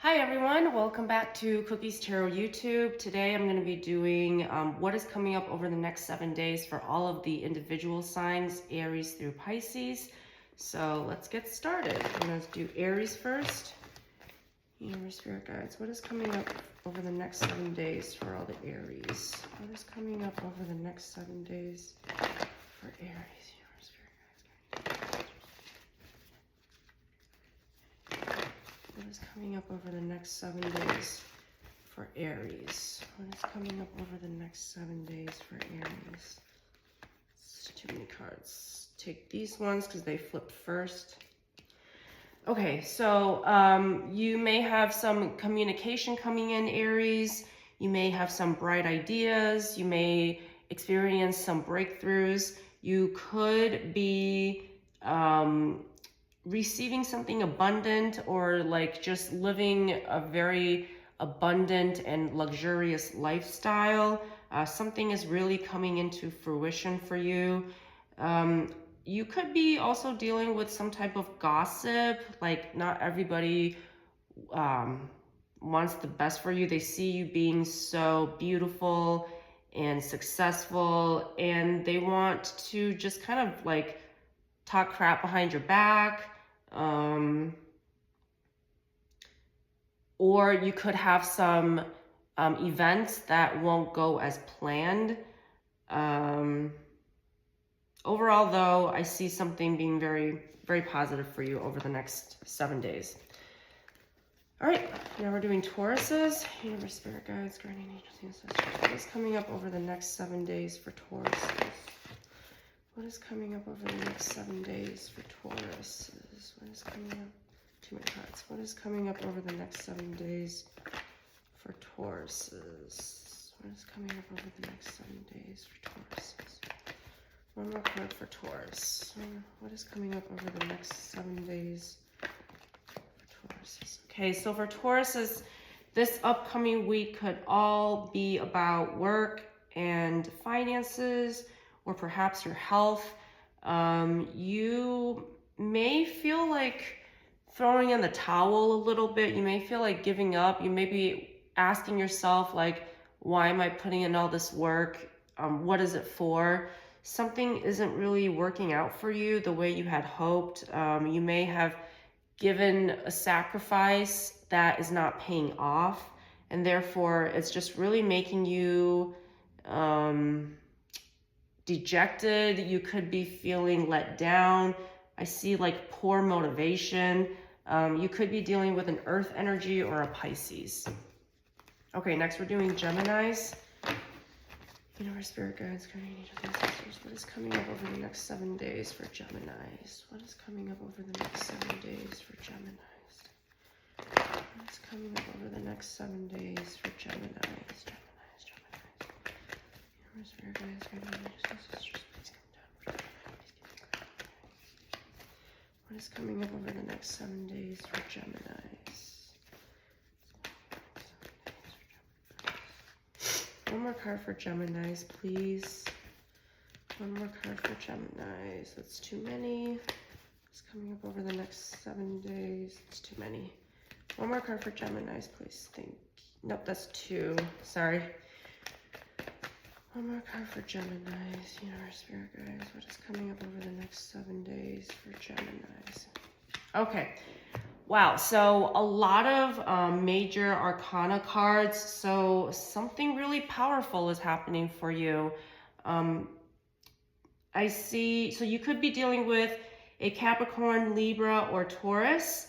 Hi everyone, welcome back to Cookies Tarot YouTube. Today I'm going to be doing what is coming up over the next 7 days for all of the individual signs, Aries through Pisces. So let's get started. I'm going to do Aries first. Universe, Spirit Guides, what is coming up over the next 7 days for all the Aries? What is coming up over the next 7 days for Aries? Universe, Spirit Guides. What is coming up over the next 7 days for Aries? What is coming up over the next 7 days for Aries? It's too many cards. Take these ones because they flipped first. Okay, so you may have some communication coming in, Aries. You may have some bright ideas. You may experience some breakthroughs. You could be receiving something abundant, or like just living a very abundant and luxurious lifestyle. Something is really coming into fruition for you. You could be also dealing with some type of gossip. Like, not everybody wants the best for you. They see you being so beautiful and successful, and they want to just kind of like talk crap behind your back. Or you could have some events that won't go as planned. Overall, though, I see something being very, very positive for you over the next 7 days. All right, now we're doing Tauruses. Universe, Spirit Guides, Guardian Angels, Ancestors. What is coming up over the next 7 days for Tauruses? What is coming up over the next 7 days for Tauruses? What is coming up? Too many cards. What is coming up over the next 7 days for Tauruses? What is coming up over the next 7 days for Tauruses? One more card for Taurus. What is coming up over the next 7 days for Tauruses? Okay, so for Tauruses, this upcoming week could all be about work and finances, or perhaps your health. You may feel like throwing in the towel a little bit. You may feel like giving up. You may be asking yourself, like, why am I putting in all this work? What is it for? Something isn't really working out for you the way you had hoped. You may have given a sacrifice that is not paying off, and therefore it's just really making you dejected. You could be feeling let down. I see like poor motivation. You could be dealing with an earth energy or a Pisces. Okay, next we're doing Geminis. Universe, Spirit Guides, Guardian Angels, Ancestors. What is coming up over the next 7 days for Geminis? What is coming up over the next 7 days for Geminis? What is coming up over the next 7 days for Geminis? Geminis. Universe, Spirit Guides, Guardian Angels, Ancestors. Please come down. What is coming up over the next 7 days for Geminis? One more card for Geminis, please. One more card for Geminis. That's too many. It's coming up over the next 7 days. It's too many. One more card for Geminis, please. Nope, that's 2. Sorry. One more card for Geminis. Universe, Spirit Guides. What is coming up over the next 7 days for Geminis? Okay. Wow, so a lot of major arcana cards. So something really powerful is happening for you. I see, so you could be dealing with a Capricorn, Libra, or Taurus.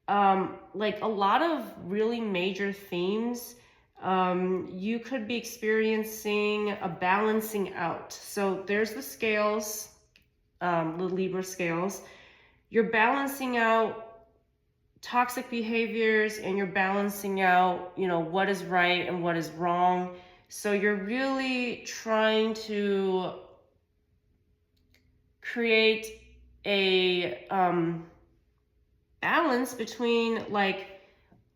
Like a lot of really major themes. You could be experiencing a balancing out. So there's the scales, the Libra scales. You're balancing out toxic behaviors, and you're balancing out, you know, what is right and what is wrong. So you're really trying to create a balance between like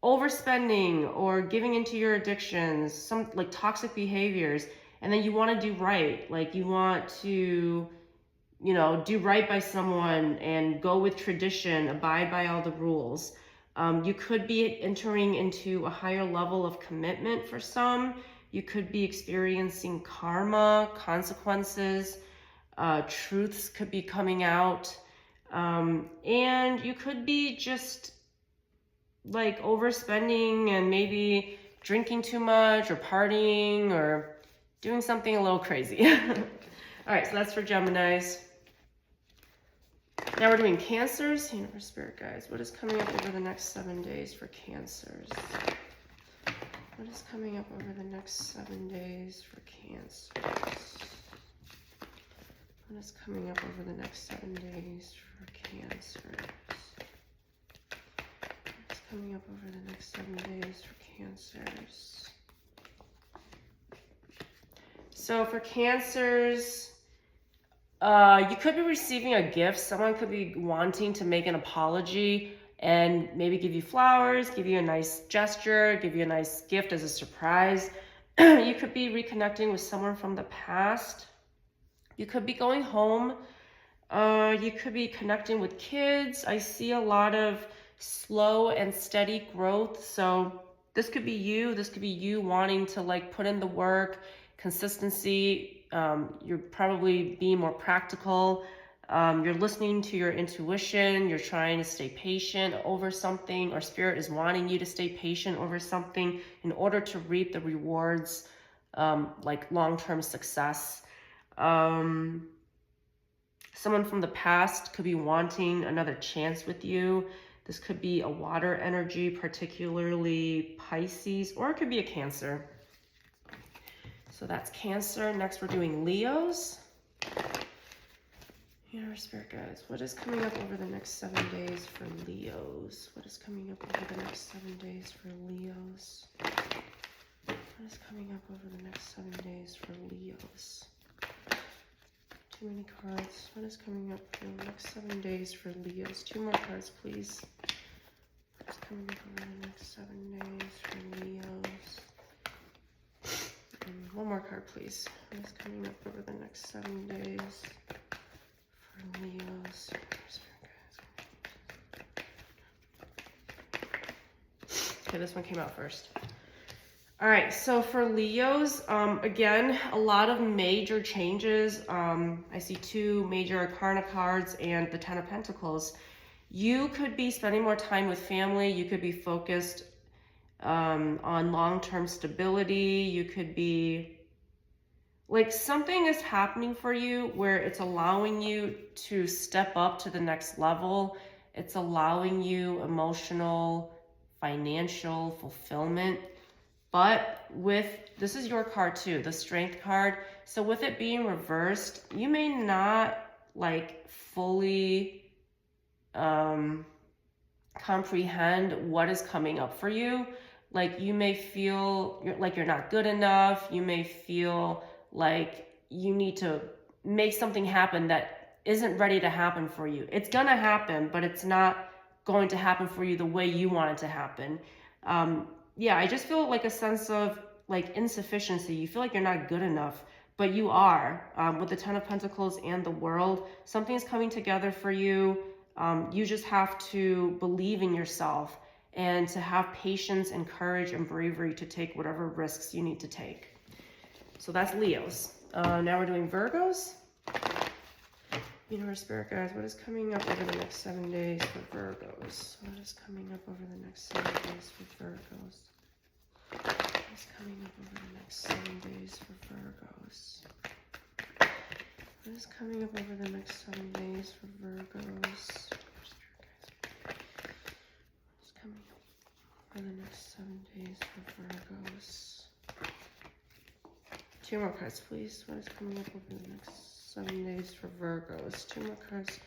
overspending or giving into your addictions, some like toxic behaviors, and then you want to do right. Like you want to, you know, do right by someone and go with tradition, abide by all the rules. You could be entering into a higher level of commitment for some. You could be experiencing karma, consequences, truths could be coming out. And you could be just like overspending and maybe drinking too much or partying or doing something a little crazy. All right, so that's for Geminis. Now we're doing Cancers. Universe, Spirit Guides, what is coming up over the next 7 days for Cancers? What is coming up over the next 7 days for Cancers? What is coming up over the next 7 days for Cancers? What is coming up over the next 7 days for Cancers? So for Cancers, you could be receiving a gift. Someone could be wanting to make an apology and maybe give you flowers, give you a nice gesture, give you a nice gift as a surprise. You could be reconnecting with someone from the past. You could be going home. You could be connecting with kids. I see a lot of slow and steady growth. So this could be you. This could be you wanting to like put in the work, consistency. You're probably being more practical. You're listening to your intuition. You're trying to stay patient over something, or Spirit is wanting you to stay patient over something in order to reap the rewards, like long-term success. Someone from the past could be wanting another chance with you. This could be a water energy, particularly Pisces, or it could be a Cancer. So that's Cancer. Next, we're doing Leos. Universe, Spirit Guides, what is coming up over the next 7 days for Leos? What is coming up over the next 7 days for Leos? What is coming up over the next 7 days for Leos? Too many cards. What is coming up for the next 7 days for Leos? 2 more cards, please. What is coming up over the next 7 days for Leos? And 1 more card, please. What is coming up over the next 7 days for Leos? Okay, this one came out first. All right, so for Leos, again, a lot of major changes. I see 2 major Arcana cards and the 10 of Pentacles. You could be spending more time with family. You could be focused on long-term stability. You could be like something is happening for you where it's allowing you to step up to the next level. It's allowing you emotional, financial fulfillment. But with, this is your card too, the Strength card. So with it being reversed, you may not like fully comprehend what is coming up for you. Like you may feel like you're not good enough. You may feel like you need to make something happen that isn't ready to happen for you. It's gonna happen, but it's not going to happen for you the way you want it to happen. Yeah, I just feel like a sense of like insufficiency. You feel like you're not good enough, but you are. With the 10 of Pentacles and the World, something's coming together for you. You just have to believe in yourself and to have patience and courage and bravery to take whatever risks you need to take. So that's Leos. Now we're doing Virgos. Universe, Spirit Guides, what is coming up over the next 7 days for Virgos? What is coming up over the next 7 days for Virgos? What is coming up over the next 7 days for Virgos? What is coming up over the next 7 days for Virgos? What's coming up over the next 7 days for Virgos? 2 more cards, please. What is coming up over the next 7 days for Virgos? 2 more cards.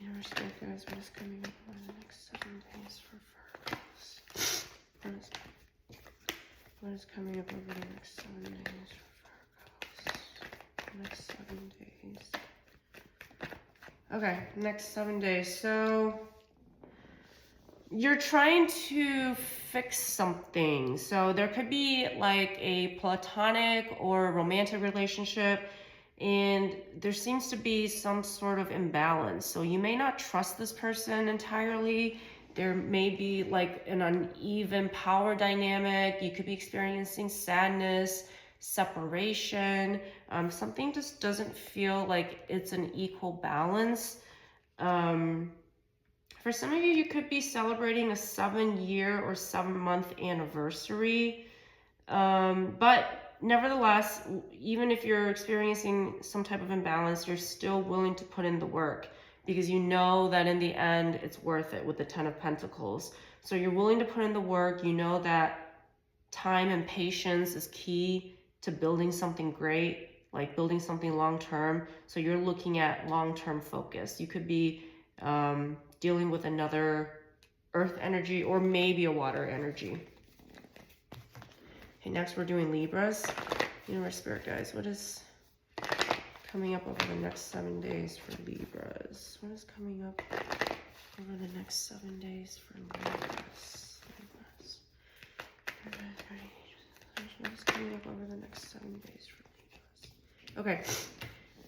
Universe, Spirit Guides, what is coming up over the next 7 days for Virgos? What is coming up over the next 7 days for Virgos? Next 7 days. Okay, next 7 days. So you're trying to fix something. So there could be like a platonic or romantic relationship, and there seems to be some sort of imbalance. So you may not trust this person entirely. There may be like an uneven power dynamic. You could be experiencing sadness, separation. Something just doesn't feel like it's an equal balance. For some of you, you could be celebrating a 7-year or 7-month anniversary. But nevertheless, even if you're experiencing some type of imbalance, you're still willing to put in the work, because you know that in the end, it's worth it with the 10 of Pentacles. So you're willing to put in the work. You know that time and patience is key to building something great, like building something long-term. So you're looking at long-term focus. You could be dealing with another earth energy or maybe a water energy. Okay, next we're doing Libras. Universe, Spirit guides, what is coming up over the next 7 days for Libras? What is coming up over the next 7 days for Libras? What is coming up over the next 7 days for Libras? Okay,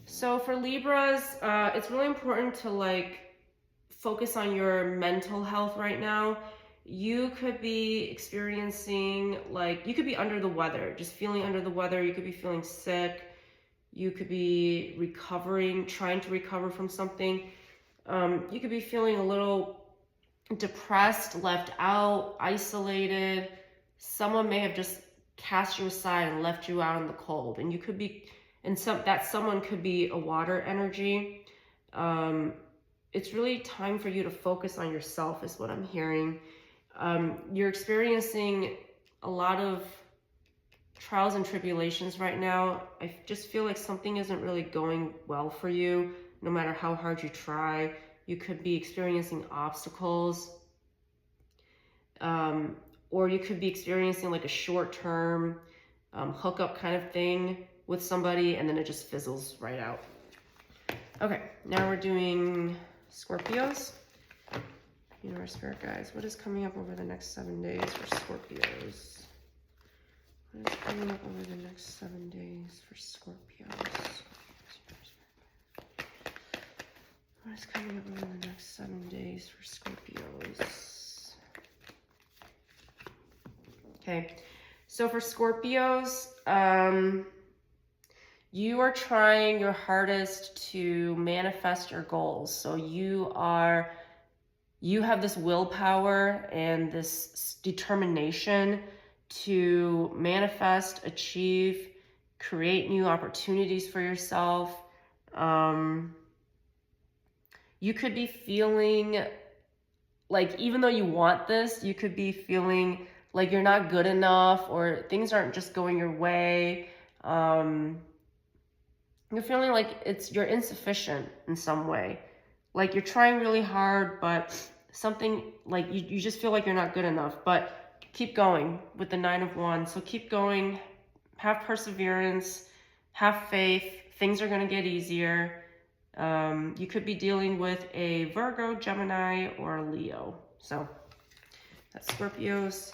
so for Libras, it's really important to like focus on your mental health right now. You could be experiencing, like, you could be under the weather, just feeling under the weather. You could be feeling sick. You could be recovering, trying to recover from something. You could be feeling a little depressed, left out, isolated. Someone may have just cast you aside and left you out in the cold. And you could be, and that someone could be a water energy. It's really time for you to focus on yourself is what I'm hearing. You're experiencing a lot of trials and tribulations right now. I just feel like something isn't really going well for you, no matter how hard you try. You could be experiencing obstacles, or you could be experiencing like a short-term hookup kind of thing with somebody, and then it just fizzles right out. Okay, now we're doing Scorpios. Universe, Spirit guides, what is coming up over the next 7 days for Scorpios? What is coming up over the next 7 days for Scorpios? What is coming up over the next 7 days for Scorpios? Okay, so for Scorpios, you are trying your hardest to manifest your goals. So you have this willpower and this determination to manifest, achieve, create new opportunities for yourself. You could be feeling like, even though you want this, you could be feeling like you're not good enough, or things aren't just going your way. You're feeling like you're insufficient in some way. Like you're trying really hard, but something like you just feel like you're not good enough. But keep going with the 9 of Wands. So keep going, have perseverance, have faith. Things are going to get easier. You could be dealing with a Virgo, Gemini, or a Leo. So that's Scorpios.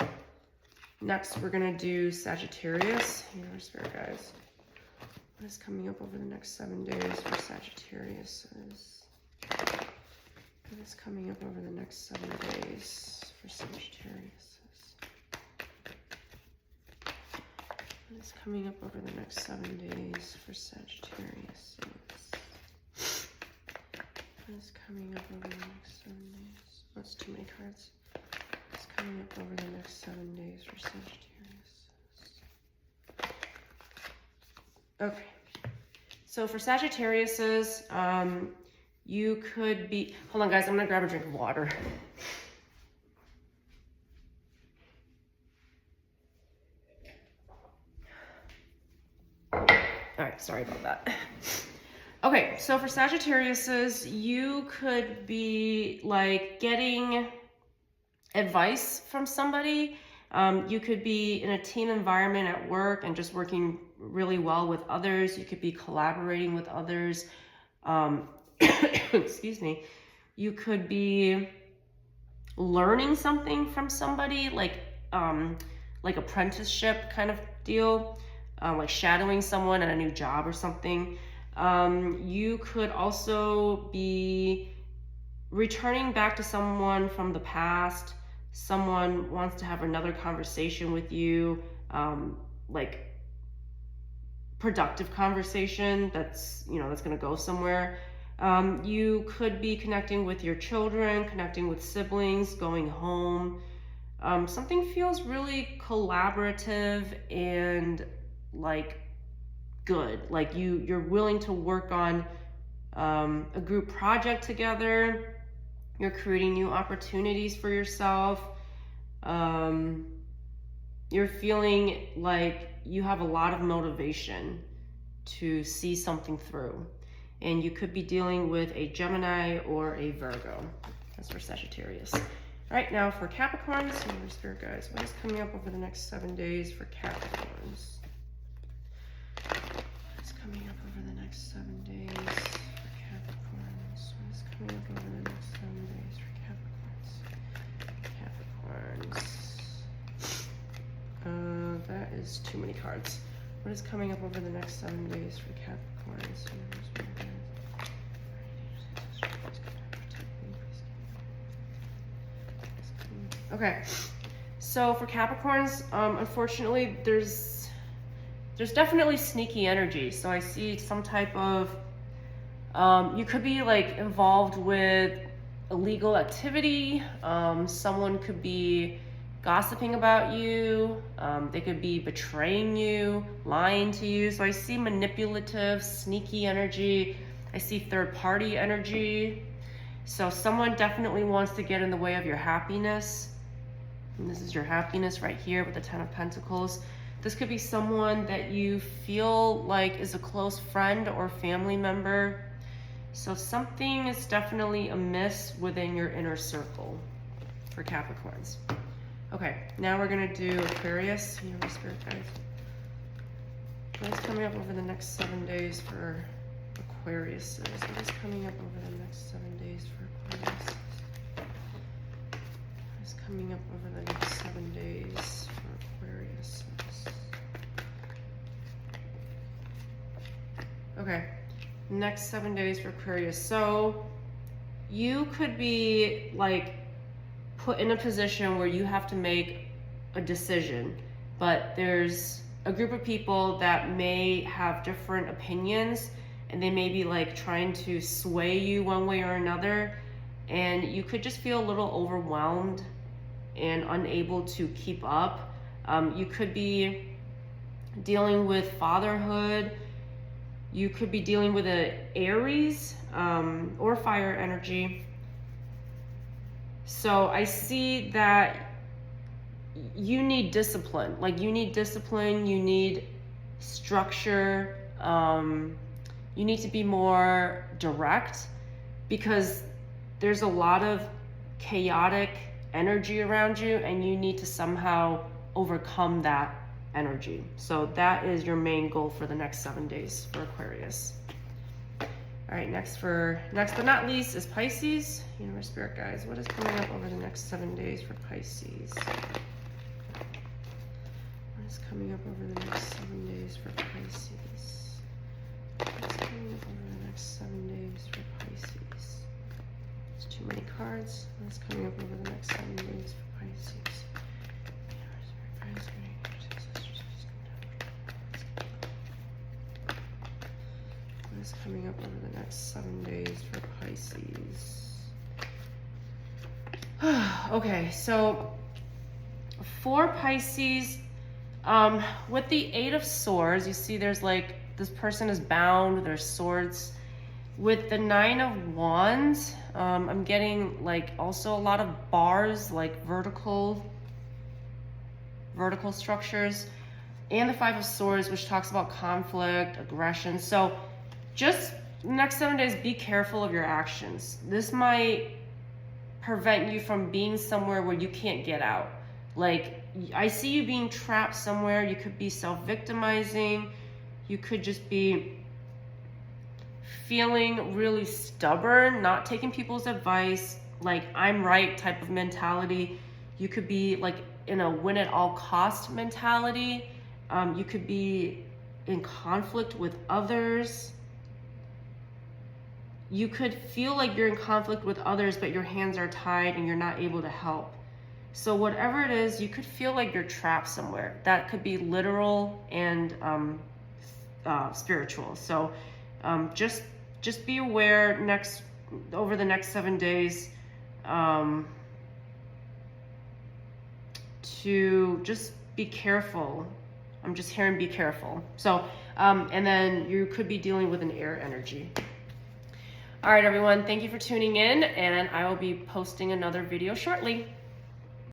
Next, we're going to do Sagittarius. Universe, Spirit guides, what is coming up over the next 7 days for Sagittarius? What is coming up over the next 7 days for Sagittarius? What is coming up over the next 7 days for Sagittarius? What is coming up over the next 7 days? That's too many cards. What's coming up over the next 7 days for Sagittarius? Okay. So for Sagittarius's, you could be, hold on guys, I'm gonna grab a drink of water. All right, sorry about that. Okay, so for Sagittarius's, you could be like getting advice from somebody. You could be in a team environment at work and just working really well with others. You could be collaborating with others. Excuse me. You could be learning something from somebody, like apprenticeship kind of deal, like shadowing someone at a new job or something. You could also be returning back to someone from the past. Someone wants to have another conversation with you, like productive conversation that's, you know, that's going to go somewhere. You could be connecting with your children, connecting with siblings, going home. Something feels really collaborative and like good. Like you're willing to work on a group project together. You're creating new opportunities for yourself. You're feeling like you have a lot of motivation to see something through. And you could be dealing with a Gemini or a Virgo. That's for Sagittarius. All right, now for Capricorns, Spirit guides, what is coming up over the next 7 days for Capricorns? What is coming up over the next 7 days for Capricorns? What is coming up over the next 7 days for Capricorns? That is too many cards. What is coming up over the next 7 days for Capricorns? Okay, so for Capricorns, unfortunately, there's definitely sneaky energy. So I see some type of, you could be like involved with illegal activity. Someone could be gossiping about you. They could be betraying you, lying to you. So I see manipulative, sneaky energy. I see third-party energy. So someone definitely wants to get in the way of your happiness. And this is your happiness right here with the Ten of Pentacles. This could be someone that you feel like is a close friend or family member. So something is definitely amiss within your inner circle for Capricorns. Okay, now we're gonna do Aquarius. Spirit guides. What's coming up over the next 7 days for Aquarius? What is coming up over the next 7 days for Aquarius? What is coming up over the next 7 days for Aquarius? Okay, next 7 days for Aquarius. So you could be like put in a position where you have to make a decision, but there's a group of people that may have different opinions and they may be like trying to sway you one way or another, and you could just feel a little overwhelmed and unable to keep up. You could be dealing with fatherhood. You could be dealing with an Aries or fire energy. So I see that you need discipline. Like you need discipline, you need structure. You need to be more direct because there's a lot of chaotic energy around you and you need to somehow overcome that energy. So that is your main goal for the next 7 days for Aquarius. All right, next but not least is Pisces. Universe, Spirit guides, what is coming up over the next 7 days for Pisces? What is coming up over the next 7 days for Pisces? What is coming up over the next 7 days for Pisces? There's too many cards. What is coming up over the next 7 days for Pisces? What is coming up over the next 7 days for Pisces? Okay, so for Pisces, with the Eight of Swords, you see there's like, this person is bound, there's swords. With the Nine of Wands, I'm getting like also a lot of bars, like vertical structures. And the Five of Swords, which talks about conflict, aggression. So just next 7 days, be careful of your actions. This might prevent you from being somewhere where you can't get out. Like, I see you being trapped somewhere. You could be self-victimizing. You could just be feeling really stubborn, not taking people's advice, like I'm right type of mentality. You could be like in a win at all cost mentality. You could be in conflict with others. you could feel like you're in conflict with others, but your hands are tied and you're not able to help. So whatever it is, you could feel like you're trapped somewhere. That could be literal and spiritual. So just be aware over the next 7 days to just be careful. I'm just hearing be careful. So, and then you could be dealing with an air energy. All right, everyone, thank you for tuning in, and I will be posting another video shortly.